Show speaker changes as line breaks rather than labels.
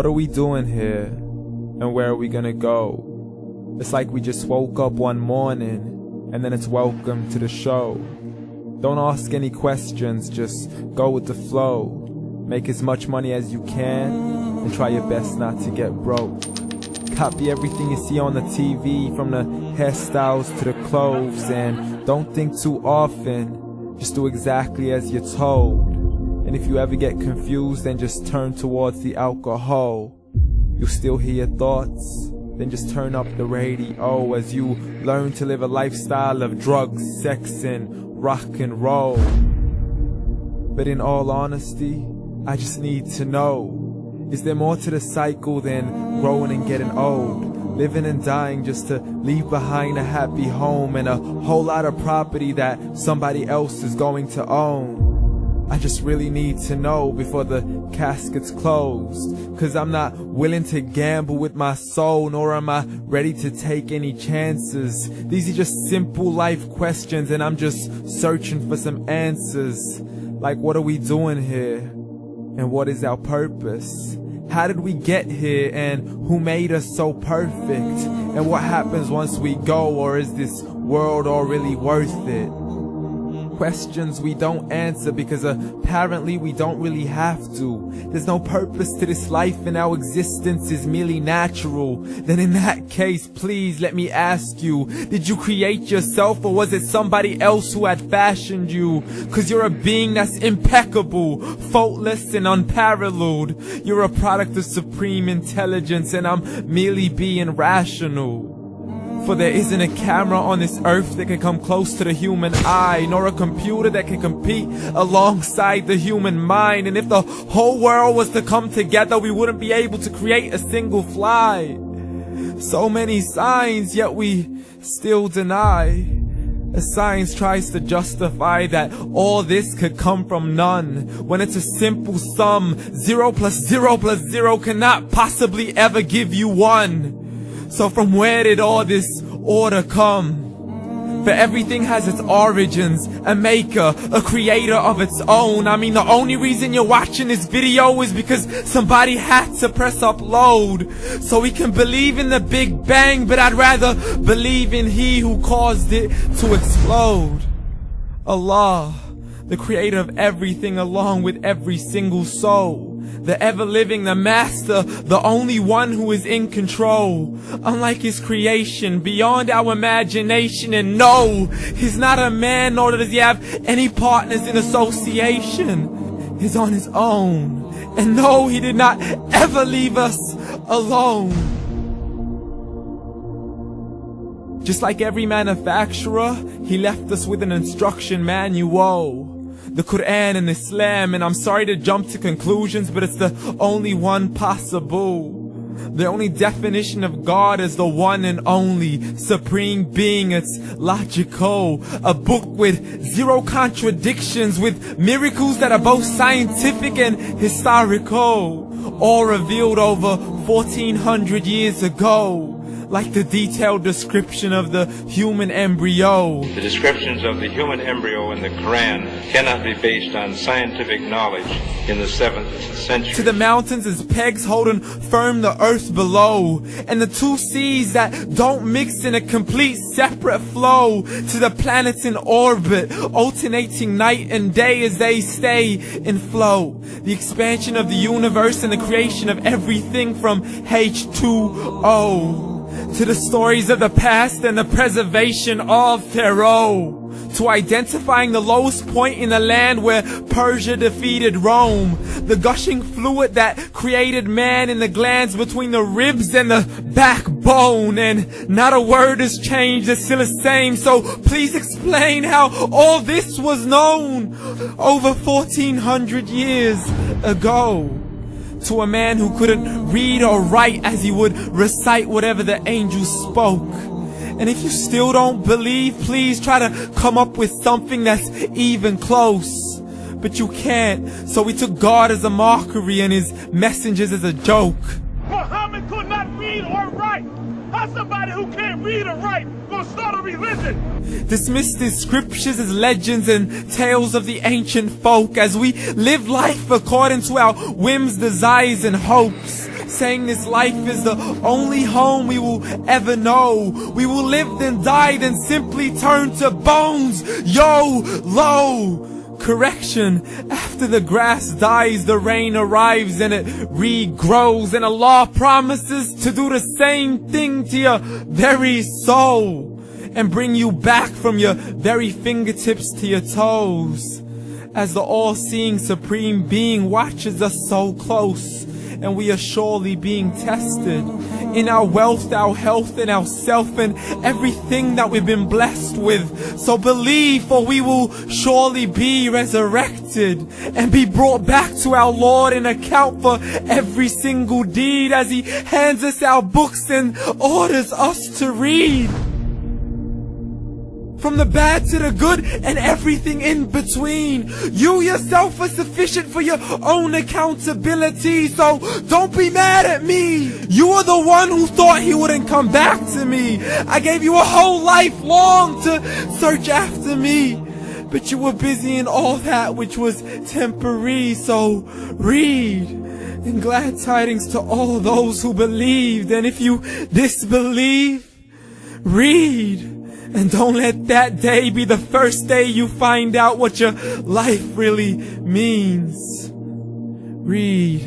What are we doing here? And where are we gonna go? It's like we just woke up one morning, and then it's welcome to the show. Don't ask any questions, just go with the flow. Make as much money as you can, and try your best not to get broke. Copy everything you see on the TV, from the hairstyles to the clothes, and don't think too often, just do exactly as you're told. And if you ever get confused, then just turn towards the alcohol. You'll still hear your thoughts, then just turn up the radio as you learn to live a lifestyle of drugs, sex, and rock and roll. But in all honesty, I just need to know, is there more to the cycle than growing and getting old? Living and dying just to leave behind a happy home and a whole lot of property that somebody else is going to own. I just really need to know before the casket's closed, 'cause I'm not willing to gamble with my soul, nor am I ready to take any chances. These are just simple life questions, and I'm just searching for some answers. Like, what are we doing here? And what is our purpose? How did we get here, and who made us so perfect? And what happens once we go, or is this world all really worth it? Questions we don't answer because apparently we don't really have to. There's no purpose to this life and our existence is merely natural. Then in that case, please let me ask you, did you create yourself, or was it somebody else who had fashioned you? 'Cause you're a being that's impeccable, faultless and unparalleled. You're a product of supreme intelligence, and I'm merely being rational. For there isn't a camera on this earth that can come close to the human eye, nor a computer that can compete alongside the human mind. And if the whole world was to come together, we wouldn't be able to create a single fly. So many signs, yet we still deny. As science tries to justify that all this could come from none, when it's a simple sum. 0 plus 0 plus 0 cannot possibly ever give you 1. So from where did all this order come? For everything has its origins, a maker, a creator of its own. I mean, the only reason you're watching this video is because somebody had to press upload. So we can believe in the Big Bang, but I'd rather believe in He who caused it to explode. Allah, the creator of everything along with every single soul. The ever-living, the master, the only one who is in control. Unlike his creation, beyond our imagination. And no, he's not a man, nor does he have any partners in association. He's on his own. And no, he did not ever leave us alone. Just like every manufacturer, he left us with an instruction manual. The Quran and Islam, and I'm sorry to jump to conclusions, but it's the only one possible. The only definition of God is the one and only supreme being. It's logical, a book with 0 contradictions, with miracles that are both scientific and historical, all revealed over 1400 years ago. Like the detailed description of the human embryo.
The descriptions of the human embryo in the Quran cannot be based on scientific knowledge in the 7th century.
To the mountains as pegs holding firm the earth below, and the 2 seas that don't mix in a complete separate flow. To the planets in orbit, alternating night and day as they stay in flow. The expansion of the universe and the creation of everything from H2O. To the stories of the past and the preservation of Pharaoh. To identifying the lowest point in the land where Persia defeated Rome. The gushing fluid that created man in the glands between the ribs and the backbone. And not a word has changed, it's still the same. So please explain how all this was known over 1400 years ago. To a man who couldn't read or write, as he would recite whatever the angels spoke. And if you still don't believe, please try to come up with something that's even close. But you can't, so we took God as a mockery and his messengers as a joke.
Muhammad could not read or write. How's somebody who can't read or write gonna start a religion?
Dismiss these scriptures as legends and tales of the ancient folk, as we live life according to our whims, desires, and hopes. saying this life is the only home we will ever know. We will live then die, then simply turn to bones. YOLO! Correction, after the grass dies, the rain arrives and it regrows, and Allah promises to do the same thing to your very soul and bring you back from your very fingertips to your toes, as the all-seeing supreme being watches us so close, and we are surely being tested in our wealth, our health, and our self, and everything that we've been blessed with. So believe, for we will surely be resurrected and be brought back to our Lord and account for every single deed, as He hands us our books and orders us to read. From the bad to the good and everything in between. You yourself are sufficient for your own accountability, so don't be mad at me. You are the one who thought He wouldn't come back to me. I gave you a whole life long to search after me, but you were busy in all that which was temporary. So read, and glad tidings to all those who believed. And if you disbelieve, read. And don't let that day be the first day you find out what your life really means. Read.